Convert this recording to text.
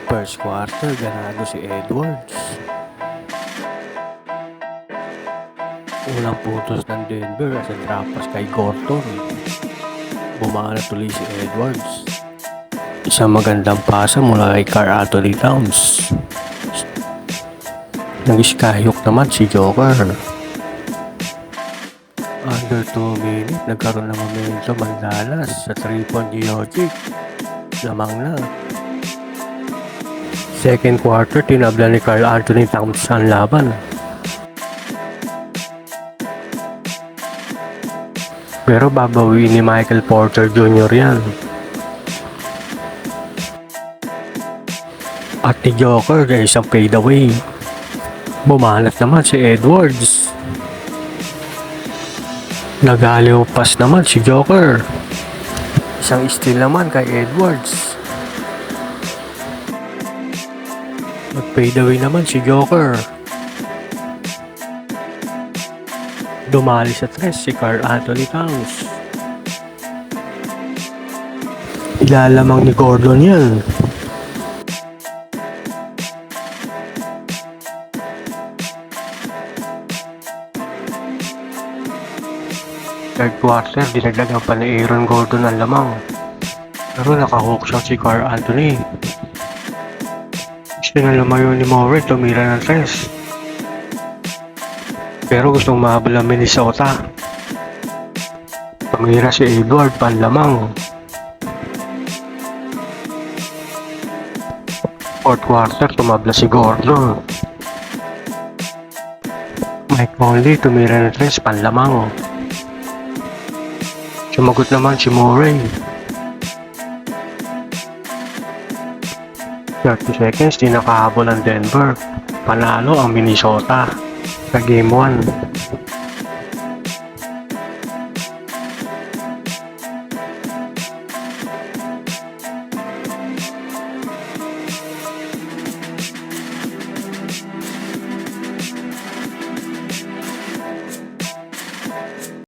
First quarter, ganado si Edwards. Unang putos ng Denver as a drop pass kay Gorton. Bumana tuloy si Edwards. Isang magandang pasa mula kay Karl-Anthony Towns. Nag-skyhook naman si Joker. Under 2 minutes, nagkaroon ng momentum ang Dallas sa 3-point Jokic. Lamang na. Second quarter, tinabla ni Karl-Anthony Towns ang laban. Pero babawiin ni Michael Porter Jr. yan. At ni Joker ay isang fadeaway. Bumalat naman si Edwards. Nagaliw pass naman si Joker. Isang steal naman kay Edwards. Nag-fadeaway naman si Joker. Dumali sa tres si Karl-Anthony Towns. Ilalamang ni Gordon yan. Third quarter, dinagdagan pa ni Aaron Gordon ang lamang. Pero nakahook siya si Karl-Anthony. Gusto na lumayo ni Murray, tumira ng tres. Pero gustong mahabol ang Minnesota. Tumira si Edward panlamang. Fourth quarter, tumabla si Gordon. Mike Conley tumira ng tres panlamang. Sumagot naman si Murray. 30 seconds, di nakahabol ang Denver. Panalo ang Minnesota sa Game 1.